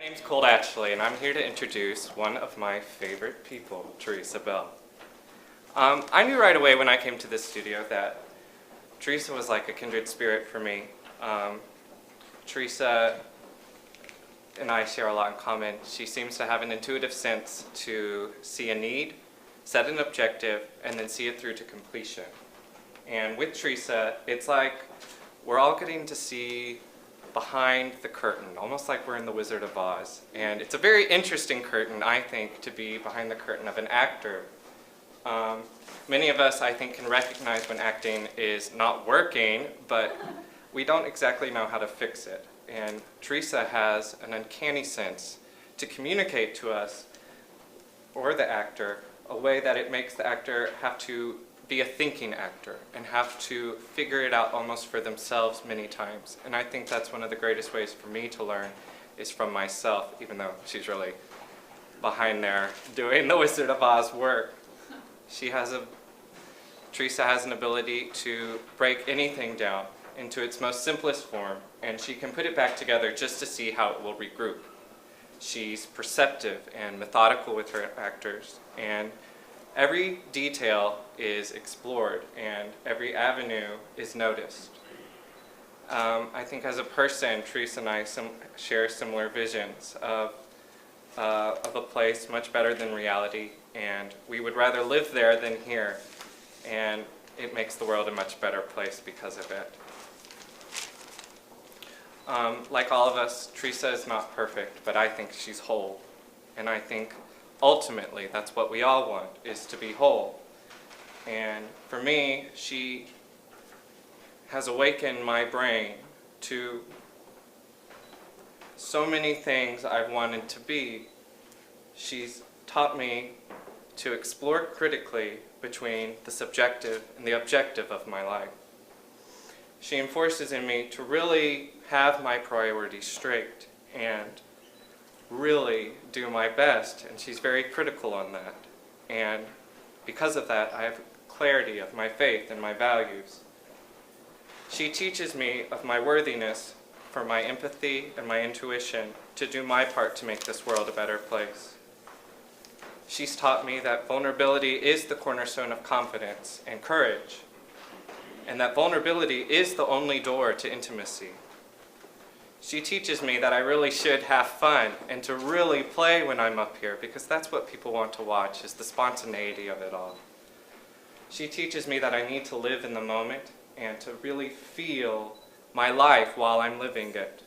name's Kolt Atchley, and I'm here to introduce one of my favorite people, TBell. I knew right away when I came to this studio that Teresa was like a kindred spirit for me. Teresa and I share a lot in common. She seems to have an intuitive sense to see a need, set an objective, and then see it through to completion. And with Teresa, it's like we're all getting to see behind the curtain, almost like we're in The Wizard of Oz. And it's a very interesting curtain, I think, to be behind the curtain of an actor. Many of us, I think, can recognize when acting is not working, but we don't exactly know how to fix it. And Teresa has an uncanny sense to communicate to us, or the actor, a way that it makes the actor have to be a thinking actor and have to figure it out almost for themselves many times. And I think that's one of the greatest ways for me to learn is from myself, even though she's really behind there doing the Wizard of Oz work. Teresa has an ability to break anything down into its most simplest form, and she can put it back together just to see how it will regroup. She's perceptive and methodical with her actors, and every detail is explored and every avenue is noticed. I think as a person, Teresa and I share similar visions of a place much better than reality, and we would rather live there than here, and it makes the world a much better place because of it. Like all of us, Teresa is not perfect, but I think she's whole, and I think ultimately that's what we all want, is to be whole. And for me, she has awakened my brain to so many things I've wanted to be. She's taught me to explore critically between the subjective and the objective of my life. She enforces in me to really have my priorities straight and really do my best, and she's very critical on that. And because of that, I have clarity of my faith and my values. She teaches me of my worthiness for my empathy and my intuition to do my part to make this world a better place. She's taught me that vulnerability is the cornerstone of confidence and courage, and that vulnerability is the only door to intimacy. She teaches me that I really should have fun and to really play when I'm up here, because that's what people want to watch, is the spontaneity of it all. She teaches me that I need to live in the moment and to really feel my life while I'm living it.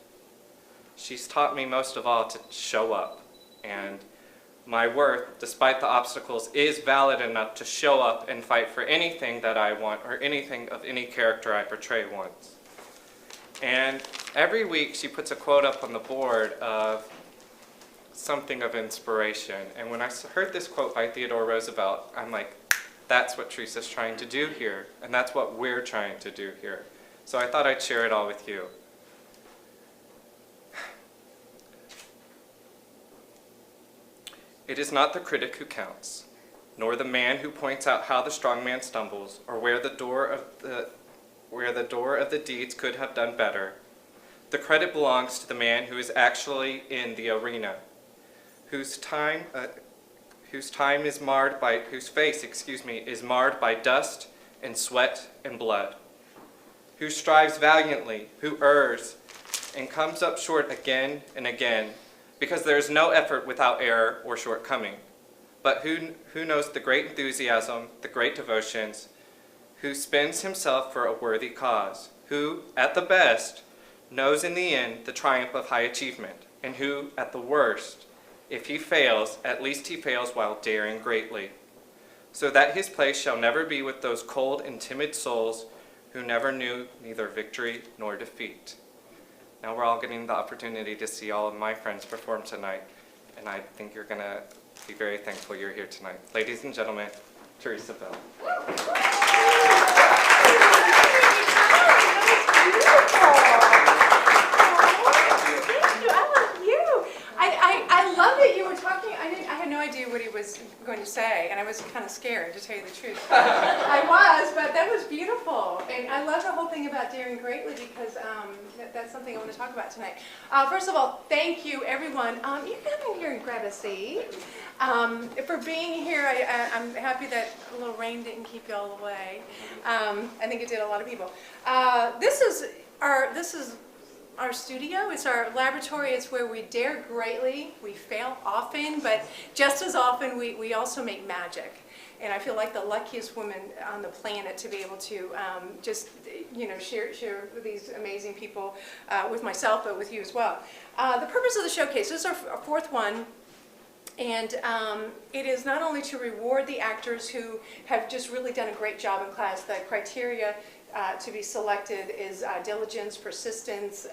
She's taught me most of all to show up, and my worth, despite the obstacles, is valid enough to show up and fight for anything that I want or anything of any character I portray once. And every week she puts a quote up on the board of something of inspiration. And when I heard this quote by Theodore Roosevelt, I'm like, that's what Teresa's trying to do here, and that's what we're trying to do here. So I thought I'd share it all with you. It is not the critic who counts, nor the man who points out how the strong man stumbles, or where the door of the deeds could have done better. The credit belongs to the man who is actually in the arena, whose face is marred by dust and sweat and blood, who strives valiantly, who errs, and comes up short again and again, because there is no effort without error or shortcoming, but who knows the great enthusiasm, the great devotions, who spends himself for a worthy cause, who, at the best, knows in the end the triumph of high achievement, and who, at the worst, if he fails, at least he fails while daring greatly, so that his place shall never be with those cold and timid souls who never knew neither victory nor defeat. Now we're all getting the opportunity to see all of my friends perform tonight, and I think you're going to be very thankful you're here tonight. Ladies and gentlemen, TBell. I love that you were talking. I had no idea what he was going to say, and I was kind of scared, to tell you the truth. I was, but that was beautiful. And I love the whole thing about daring greatly, because that's something I want to talk about tonight. First of all, thank you, everyone. You come in here and grab a seat. For being here, I'm happy that a little rain didn't keep you all away. I think it did a lot of people. This is our studio. It's our laboratory. It's where we dare greatly. We fail often, but just as often we also make magic. And I feel like the luckiest woman on the planet to be able to just, share these amazing people with myself, but with you as well. The purpose of the showcase, this is our fourth one. And it is not only to reward the actors who have just really done a great job in class. The criteria to be selected is diligence, persistence,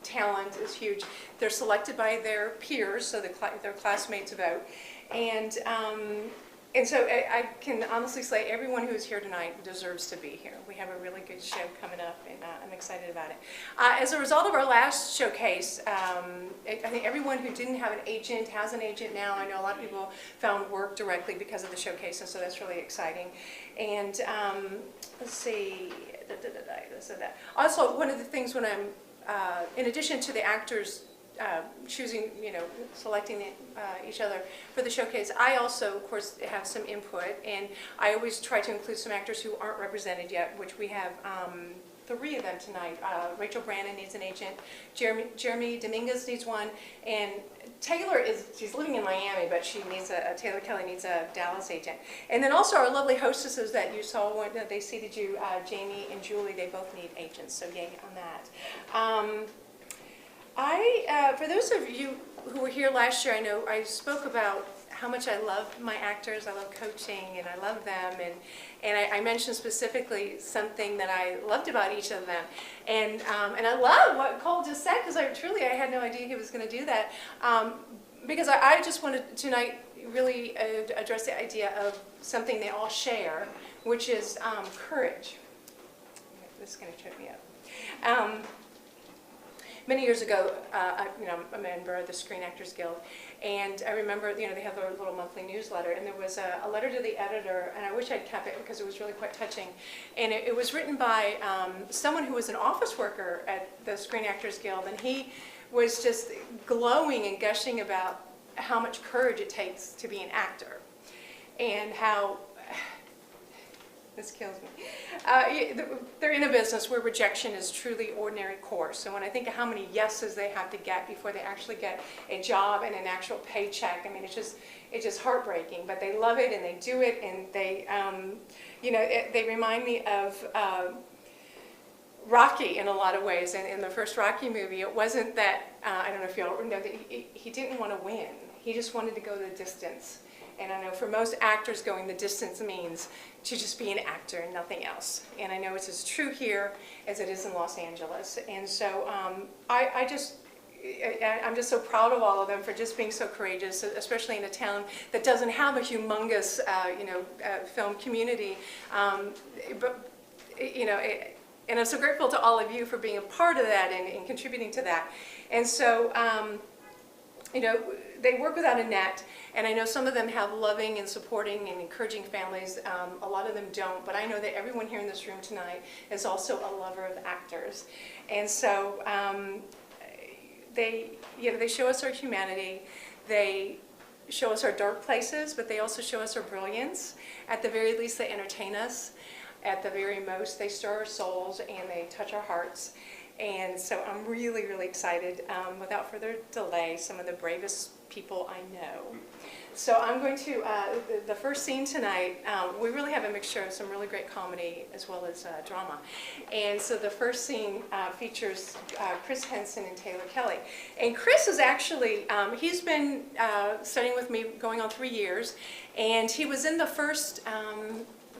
talent is huge. They're selected by their peers, so their classmates vote. And so I can honestly say everyone who is here tonight deserves to be here. We have a really good show coming up, and I'm excited about it. As a result of our last showcase, I think everyone who didn't have an agent has an agent now. I know a lot of people found work directly because of the showcase, and so that's really exciting. And let's see, also one of the things when I'm, in addition to the actors choosing, selecting each other for the showcase, I also, of course, have some input, and I always try to include some actors who aren't represented yet, which we have 3 of them tonight. Rachel Brannon needs an agent, Jeremy Dominguez needs one, and Taylor she's living in Miami, but she needs Taylor Kelly needs a Dallas agent. And then also our lovely hostesses that you saw when they seated you, Jamie and Julie, they both need agents, so yay on that. For those of you who were here last year, I know I spoke about how much I love my actors, I love coaching, and I love them, and I mentioned specifically something that I loved about each of them. And I love what Kolt just said, because I had no idea he was going to do that. Because I just wanted to tonight really address the idea of something they all share, which is courage. This is going to trip me up. Many years ago, I'm a member of the Screen Actors Guild, and I remember, they have their little monthly newsletter, and there was a letter to the editor, and I wish I'd kept it because it was really quite touching. And it was written by someone who was an office worker at the Screen Actors Guild, and he was just glowing and gushing about how much courage it takes to be an actor, and how this kills me. They're in a business where rejection is truly ordinary course. So when I think of how many yeses they have to get before they actually get a job and an actual paycheck, I mean, it's just heartbreaking. But they love it and they do it, and they, they remind me of Rocky in a lot of ways. And in the first Rocky movie, it wasn't that, I don't know if you all know, that he didn't want to win. He just wanted to go the distance. And I know for most actors, going the distance means to just be an actor and nothing else. And I know it's as true here as it is in Los Angeles. And so I'm just so proud of all of them for just being so courageous, especially in a town that doesn't have a humongous, film community. And I'm so grateful to all of you for being a part of that and contributing to that. And so, they work without a net, and I know some of them have loving and supporting and encouraging families. A lot of them don't, but I know that everyone here in this room tonight is also a lover of actors. And so they show us our humanity. They show us our dark places, but they also show us our brilliance. At the very least, they entertain us. At the very most, they stir our souls and they touch our hearts. And so I'm really, really excited. Without further delay, some of the bravest people I know. So I'm going to, the first scene tonight, we really have a mixture of some really great comedy as well as drama. And so the first scene features Chris Henson and Taylor Kelly. And Chris is actually, he's been studying with me going on 3 years, and he was in the first,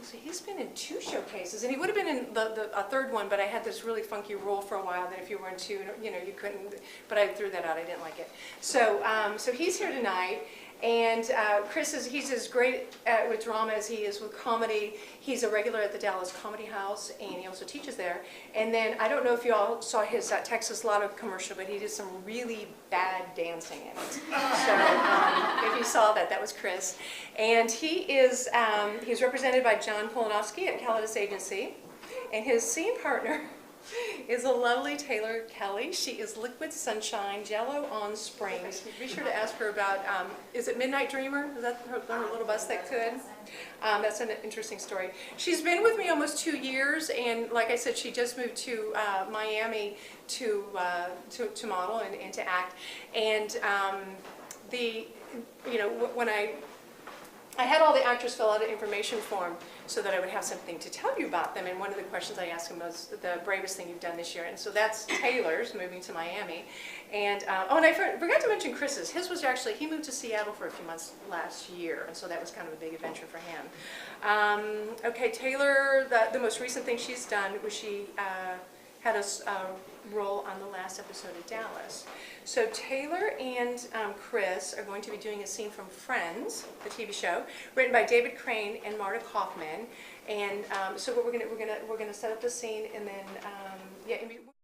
so he's been in 2 showcases, and he would have been in a third one, but I had this really funky rule for a while that if you were in 2, you couldn't, but I threw that out, I didn't like it. So, so he's here tonight, And Chris he's as great with drama as he is with comedy. He's a regular at the Dallas Comedy House, and he also teaches there. And then, I don't know if you all saw his Texas Lotto commercial, but he did some really bad dancing in it. So if you saw that, that was Chris. And he's represented by John Polanowski at Calidus Agency. And his scene partner is a lovely Taylor Kelly. She is Liquid Sunshine, Jello on Springs. Be sure to ask her about, is it Midnight Dreamer? Is that her little bus that could? That's an interesting story. She's been with me almost 2 years, and like I said, she just moved to Miami to model and to act. And when I had all the actors fill out an information form so that I would have something to tell you about them, and one of the questions I asked them was the bravest thing you've done this year, and so that's Taylor's, moving to Miami. And and I forgot to mention Chris's. His was actually, he moved to Seattle for a few months last year, and so that was kind of a big adventure for him. Okay, Taylor, the most recent thing she's done was she had a role on the last episode of Dallas. So Taylor and Chris are going to be doing a scene from Friends, the TV show, written by David Crane and Marta Kaufman. And so what we're gonna set up the scene, and then